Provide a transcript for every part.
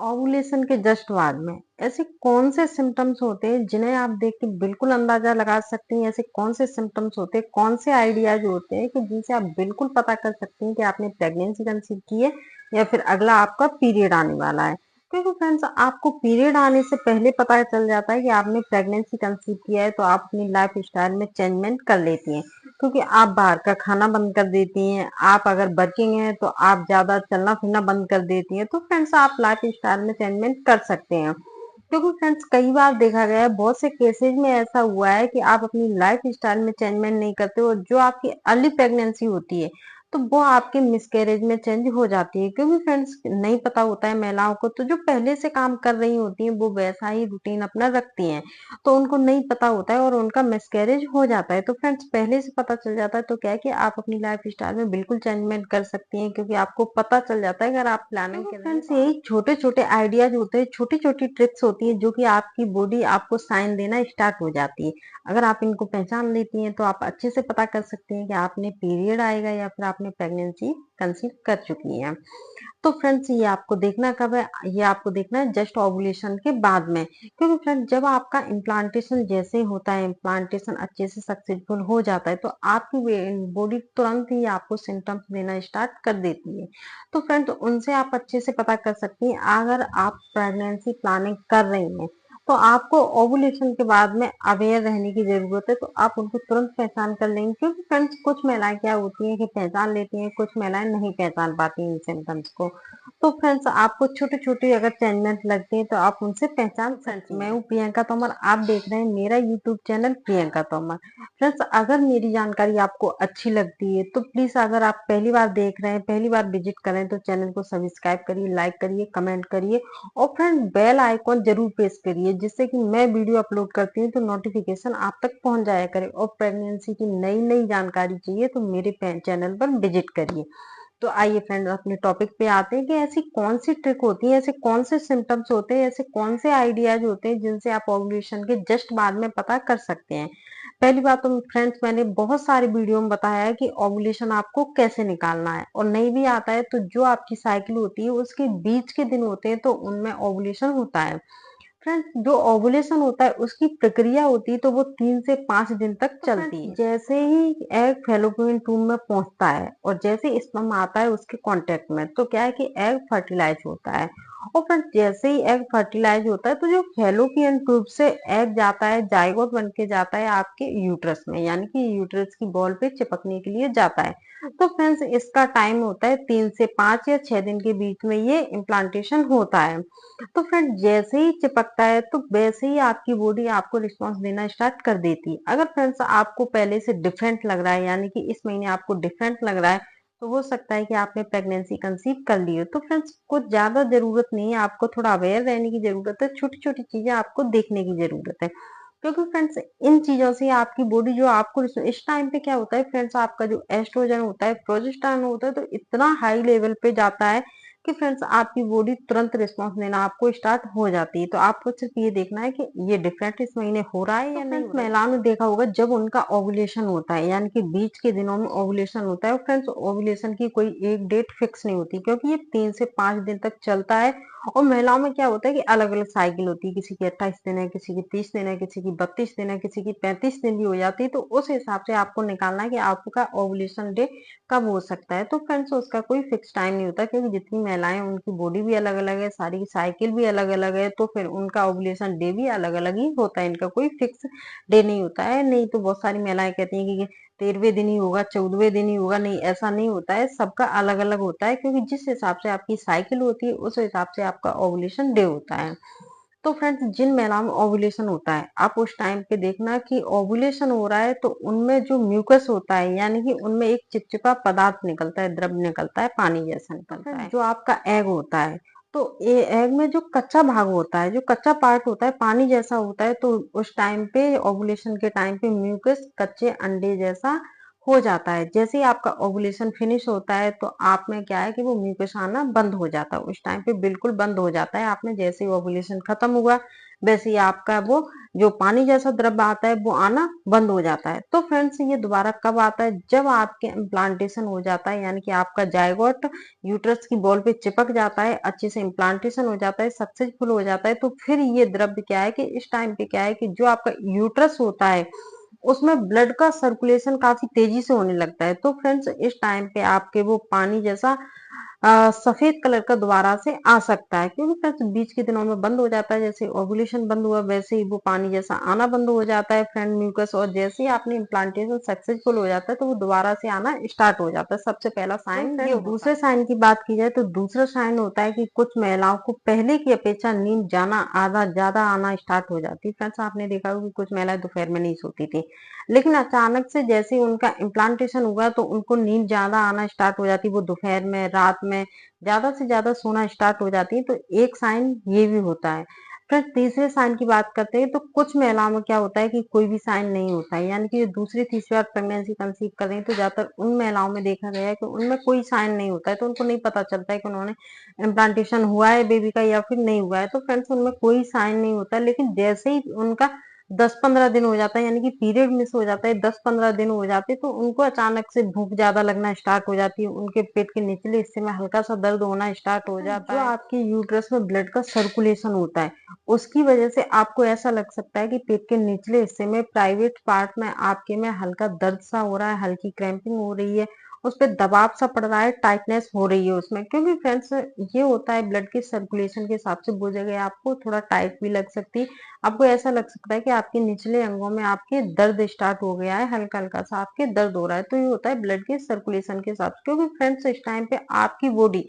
Ovulation के just बाद में ऐसे कौन से सिम्टम्स होते हैं जिन्हें आप देख के बिल्कुल अंदाजा लगा सकते हैं? ऐसे कौन से सिम्टम्स होते हैं, कौन से आइडियाज होते हैं कि जिनसे आप बिल्कुल पता कर सकते हैं कि आपने प्रेगनेंसी कंसीव की है या फिर अगला आपका पीरियड आने वाला है? क्योंकि फ्रेंड्स आपको पीरियड आने से पहले पता चल जाता है कि आपने प्रेगनेंसी कंसीव किया है, तो आप अपनी लाइफ स्टाइल में चेंजमेंट कर लेती हैं। क्योंकि आप बाहर का खाना बंद कर देती हैं, आप अगर वर्किंग हैं तो आप ज़्यादा चलना-फिरना बंद कर देती हैं, तो फ्रेंड्स आप लाइफ स्टाइल में चेंजमेंट कर सकते हैं। क्योंकि फ्रेंड्स कई बार देखा गया है, बहुत से केसेज़ में ऐसा हुआ है कि आप अपनी लाइफ स्टाइल में चेंजमेंट नहीं करते हो, जो आपकी अर्ली प्रेगनेंसी होती है, तो वो आपके मिसकैरेज में चेंज हो जाती है। क्योंकि फ्रेंड्स नहीं पता होता है महिलाओं को, तो जो पहले से काम कर रही होती हैं, वो वैसा ही रूटीन अपना रखती हैं। तो उनको नहीं पता होता है और उनका मिसकैरेज हो जाता है। तो फ्रेंड्स पहले से पता चल जाता है तो क्या है कि आप अपनी लाइफ स्टाइल में बिल्कुल चेंजमेंट कर सकती हैं, क्योंकि आपको पता चल जाता है अगर आप प्लानिंग के फ्रेंड्स यही छोटे-छोटे आइडियाज होते हैं, छोटी-छोटी ट्रिक्स होती हैं जो कि आपकी बॉडी आपको साइन देना स्टार्ट हो जाती है। अगर आप इनको पहचान लेती हैं तो आप अच्छे से पता कर सकती हैं कि आपने पीरियड आएगा या फिर आपने प्रेगनेंसी कंसीव कर चुकी हैं। तो फ्रेंड्स ये आपको देखना कब है? ये आपको देखना है जस्ट ओव्यूलेशन के बाद में। क्योंकि फ्रेंड्स जब आपका इम्प्लांटेशन जैसे ही होता है, इम्प्लांटेशन अच्छे से सक्सेसफुल हो जाता है, तो आपकी बॉडी तुरंत ही आपको सिम्टम्स देना स्टार्ट कर देती है। तो फ्रेंड्स उनसे आप अच्छे से पता कर सकती हैं। अगर आप प्रेगनेंसी प्लानिंग कर रही हैं तो आपको ओव्यूलेशन के बाद में अवेयर रहने की जरूरत है, तो आप उनको तुरंत पहचान कर लेंगे। क्योंकि फ्रेंड्स कुछ महिलाएं क्या होती हैं कि पहचान लेती हैं, कुछ महिलाएं नहीं पहचान पाती इन सिम्टम्स को। तो फ्रेंड्स आपको छोटे छोटे अगर चेंजमेंट लगते हैं तो आप उनसे पहचान सकती हैं। मैं हूँ प्रियंका तोमर, आप देख रहे हैं मेरा YouTube channel Priyanka Tomar. Friends अगर मेरी जानकारी आपको अच्छी लगती है तो प्लीज, अगर आप पहली बार देख रहे हैं, पहली बार विजिट करें, तो चैनल को सब्सक्राइब करिए, लाइक करिए, कमेंट करिए और फ्रेंड बेल आइकॉन जरूर प्रेस करिए, जिससे कि मैं वीडियो अपलोड करती हूँ तो नोटिफिकेशन आप तक पहुंच जाया करे। और प्रेगनेंसी की नई नई जानकारी चाहिए तो मेरे चैनल पर विजिट करिए। तो आइए फ्रेंड्स अपने टॉपिक पे आते हैं कि ऐसी कौन सी ट्रिक होती है, ऐसे कौन से सिम्टम्स होते हैं, ऐसे कौन से आइडियाज होते हैं जिनसे आप ओव्यूलेशन के जस्ट बाद में पता कर सकते हैं। पहली बात तो फ्रेंड्स मैंने बहुत सारे वीडियो में बताया है कि ओव्यूलेशन आपको कैसे निकालना है, और नहीं भी आता है तो जो आपकी साइकिल होती है उसके बीच के दिन होते हैं तो उनमें ओव्यूलेशन होता है। फ्रेंड्स जो ओवुलेशन होता है उसकी प्रक्रिया होती है तो वो 3 से 5 दिन तक चलती है। जैसे ही एग फैलोपियन ट्यूब में पहुंचता है और जैसे स्पर्म आता है उसके कांटेक्ट में, तो क्या है कि एग फर्टिलाइज होता है। और फिर जैसे ही एग फर्टिलाइज होता है तो जो फैलोपियन ट्यूब से एग जाता है, जाइगोट बन के जाता है आपके यूट्रस में, यानी कि यूट्रस की बॉल पे चिपकने के लिए जाता है। तो फ्रेंड्स इसका टाइम होता है 3 से 5 या 6 दिन के बीच में ये इम्प्लांटेशन होता है। तो फ्रेंड जैसे ही चिपकता है तो वैसे ही आपकी बॉडी आपको रिस्पांस देना स्टार्ट कर देती है। अगर फ्रेंड्स आपको पहले से डिफरेंट लग रहा है, यानी कि इस महीने आपको डिफरेंट लग रहा है, तो हो सकता है कि आपने प्रेगनेंसी कंसीव कर ली हो। तो फ्रेंड्स कुछ ज्यादा जरूरत नहीं है, आपको थोड़ा अवेयर रहने की जरूरत है, छोटी छोटी चीजें आपको देखने की जरूरत है। क्योंकि फ्रेंड्स इन चीजों से आपकी बॉडी जो आपको इस टाइम पे क्या होता है फ्रेंड्स, आपका जो एस्ट्रोजन होता है, प्रोजेस्टेरोन होता है, तो इतना हाई लेवल पे जाता है कि फ्रेंड्स आपकी बॉडी तुरंत रिस्पांस देना आपको स्टार्ट हो जाती है। तो आपको सिर्फ ये देखना है कि ये डिफरेंट इस महीने हो रहा है या नहीं हो रहा है। महिलाओं ने देखा होगा जब उनका ओव्यूलेशन होता है, यानी कि बीच के दिनों में ओव्यूलेशन होता है, फ्रेंड्स ओव्यूलेशन की कोई एक डेट फिक्स नहीं होती, क्योंकि ये 3 से 5 दिन तक चलता है। और महिलाओं में क्या होता है कि अलग अलग साइकिल होती है, किसी की 28 दिन है, किसी की 30 दिन है, किसी की 32 दिन है, किसी की 35 दिन भी हो जाती है। तो उस हिसाब से आपको निकालना है कि आपका ओव्यूलेशन डे कब हो सकता है। तो फ्रेंड्स उसका कोई फिक्स टाइम नहीं होता, क्योंकि जितनी महिलाएं हैं उनकी बॉडी भी अलग अलग है, सारी की साइकिल भी अलग अलग है, तो फिर उनका ओव्यूलेशन डे भी अलग अलग ही होता है, इनका कोई फिक्स डे नहीं होता है। नहीं तो बहुत सारी महिलाएं कहती हैं कि 13वें दिन ही होगा, 14वें दिन ही होगा, नहीं ऐसा नहीं होता है, सबका अलग अलग होता है। क्योंकि जिस हिसाब से आपकी साइकिल होती है उस हिसाब से आपका ओव्यूलेशन डे होता है। तो फ्रेंड्स जिन महिलाओं में ओव्यूलेशन होता है, आप उस टाइम पे देखना कि ओव्यूलेशन हो रहा है तो उनमें जो म्यूकस होता है, यानी कि उनमें एक चिपचिपा पदार्थ निकलता है, द्रव निकलता है, पानी जैसा निकलता है। जो आपका एग होता है, तो ये एग में जो कच्चा भाग होता है, जो कच्चा पार्ट होता है, पानी जैसा होता है, तो उस टाइम पे ओव्यूलेशन के टाइम पे म्यूकस कच्चे अंडे जैसा हो जाता है। जैसे ही आपका ओव्यूलेशन फिनिश होता है तो आप में क्या है कि वो म्यूकस आना बंद हो जाता है, उस टाइम पे बिल्कुल बंद हो जाता है। आपने जैसे ही ओव्यूलेशन खत्म हुआ, वैसे ही आपका वो जो पानी जैसा द्रव्य आता है वो आना बंद हो जाता है। तो फ्रेंड्स ये दोबारा कब आता है? जब आपके इम्प्लांटेशन हो जाता है, यानी कि आपका जायगोट यूट्रस की बॉल पे चिपक जाता है, अच्छे से इम्प्लांटेशन हो जाता है, सक्सेसफुल हो जाता है, तो फिर ये द्रव्य क्या है कि इस टाइम पे क्या है कि जो आपका यूट्रस होता है उसमें ब्लड का सर्कुलेशन काफी तेजी से होने लगता है। तो फ्रेंड्स इस टाइम पे आपके वो पानी जैसा सफेद कलर का दोबारा से आ सकता है, क्योंकि फ्रेंड्स बीच के दिनों में बंद हो जाता है। जैसे ओव्यूलेशन बंद हुआ वैसे ही वो पानी जैसा आना बंद हो जाता है फ्रेंड म्यूकस, और जैसे ही आपने इम्प्लांटेशन सक्सेसफुल हो जाता है तो वो दोबारा से आना स्टार्ट हो जाता है। सबसे पहला साइन ये। दूसरे साइन की बात की जाए तो दूसरा साइन होता है कि कुछ महिलाओं को पहले की अपेक्षा नींद जाना आधा ज्यादा आना स्टार्ट हो जाती है। फ्रेंड्स आपने देखा होगा कि कुछ महिलाएं दोपहर में नहीं सोती थी, लेकिन अचानक से जैसे ही उनका इम्प्लांटेशन हुआ तो उनको नींद ज्यादा आना स्टार्ट हो जाती है। वो दोपहर में, रात में ज्यादा से ज्यादा सोना स्टार्ट हो जाती है। तो एक साइन ये भी होता है। फिर तीसरे साइन की बात करते हैं तो कुछ महिलाओं में क्या होता है कि कोई भी साइन नहीं होता है, यानी कि जो दूसरी तीसरी बार प्रेगनेंसी कंसीव कर रही है तो ज्यादातर उन महिलाओं में देखा गया है कि उनमें कोई साइन नहीं होता है, तो उनको नहीं पता चलता है कि उन्होंने इम्प्लांटेशन हुआ है बेबी का या फिर नहीं हुआ है। तो फ्रेंड्स उनमें कोई साइन नहीं होता, लेकिन जैसे ही उनका 10-15 दिन हो जाता है, यानी कि पीरियड मिस हो जाता है, 10-15 दिन हो जाते हैं, तो उनको अचानक से भूख ज्यादा लगना स्टार्ट हो जाती है, उनके पेट के निचले हिस्से में हल्का सा दर्द होना स्टार्ट हो जाता है। जो आपके यूट्रस में ब्लड का सर्कुलेशन होता है उसकी वजह से आपको ऐसा लग सकता है कि पेट के निचले हिस्से में, प्राइवेट पार्ट में आपके में हल्का दर्द सा हो रहा है, हल्की क्रैम्पिंग हो रही है, उस पर दबाव सा पड़ रहा है, टाइटनेस हो रही है उसमें। क्योंकि फ्रेंड्स ये होता है ब्लड के सर्कुलेशन के हिसाब से वो जगह आपको थोड़ा टाइट भी लग सकती है। आपको ऐसा लग सकता है कि आपके निचले अंगों में आपके दर्द स्टार्ट हो गया है, हल्का हल्का सा आपके दर्द हो रहा है। तो ये होता है ब्लड के सर्कुलेशन के हिसाब से। क्योंकि फ्रेंड्स इस टाइम पे आपकी बॉडी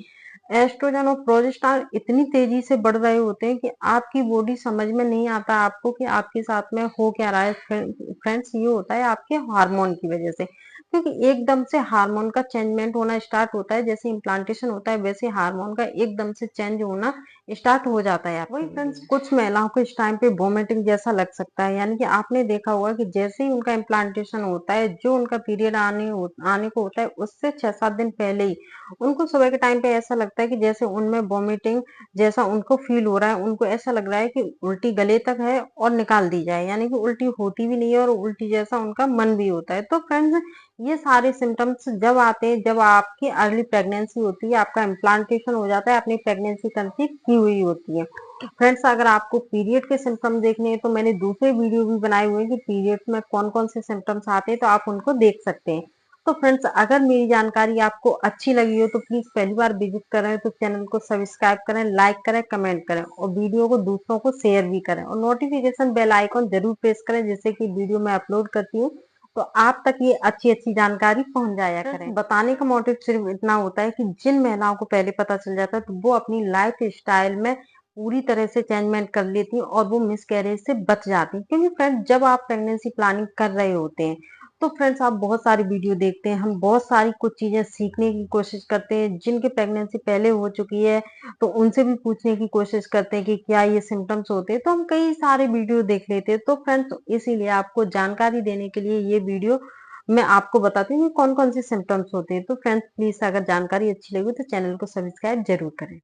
एस्ट्रोजन और प्रोजेस्टेरॉन इतनी तेजी से बढ़ रहे होते हैं कि आपकी बॉडी समझ में नहीं आता आपको कि आपके साथ में हो क्या रहा है। फ्रेंड्स ये होता है आपके हार्मोन की वजह से, क्योंकि एकदम से हार्मोन का चेंजमेंट होना स्टार्ट होता है। जैसे इम्प्लांटेशन होता है वैसे हार्मोन का एकदम से चेंज होना स्टार्ट हो जाता है। वही फ्रेंड्स कुछ महिलाओं को इस टाइम पे वोमिटिंग जैसा लग सकता है, यानी कि आपने देखा होगा कि जैसे ही उनका इम्प्लांटेशन होता है, जो उनका पीरियड आने को होता है उससे 6-7 दिन पहले ही उनको सुबह के टाइम पे ऐसा लगता है कि जैसे उनमें वोमिटिंग जैसा उनको फील हो रहा है। उनको ऐसा लग रहा है कि उल्टी गले तक है और निकाल दी जाए, यानी कि उल्टी होती भी नहीं है और उल्टी जैसा उनका मन भी होता है। तो फ्रेंड्स ये सारे सिम्टम्स जब आते हैं जब आपकी अर्ली प्रेगनेंसी होती है, आपका इम्प्लांटेशन हो जाता है, अपनी प्रेगनेंसी कंसीव की हुई होती है। फ्रेंड्स अगर आपको पीरियड के सिम्टम देखने हैं तो मैंने दूसरे वीडियो भी बनाए हुए हैं कि पीरियड में कौन कौन से सिम्टम्स आते हैं, तो आप उनको देख सकते हैं। तो फ्रेंड्स अगर मेरी जानकारी आपको अच्छी लगी हो तो प्लीज पहली बार विजिट करें तो चैनल को सब्सक्राइब करें, लाइक करें, कमेंट करें और वीडियो को दूसरों को शेयर भी करें और नोटिफिकेशन बेल आइकॉन जरूर प्रेस करें, जिससे कि वीडियो मैं अपलोड करती हूँ तो आप तक ये अच्छी अच्छी जानकारी पहुंच जाया करें। बताने का मोटिव सिर्फ इतना होता है कि जिन महिलाओं को पहले पता चल जाता है तो वो अपनी लाइफ स्टाइल में पूरी तरह से चेंजमेंट कर लेती हैं और वो मिसकैरेज से बच जाती हैं। क्योंकि फ्रेंड्स जब आप प्रेगनेंसी प्लानिंग कर रहे होते हैं तो फ्रेंड्स आप बहुत सारी वीडियो देखते हैं, हम बहुत सारी कुछ चीजें सीखने की कोशिश करते हैं जिनके प्रेगनेंसी पहले हो चुकी है, तो उनसे भी पूछने की कोशिश करते हैं कि क्या ये सिम्टम्स होते हैं, तो हम कई सारे वीडियो देख लेते हैं। तो फ्रेंड्स इसीलिए आपको जानकारी देने के लिए ये वीडियो मैं आपको बताती हूँ कि कौन कौन से सिम्टम्स होते हैं। तो फ्रेंड्स प्लीज अगर जानकारी अच्छी लगी तो चैनल को सब्सक्राइब जरूर करें।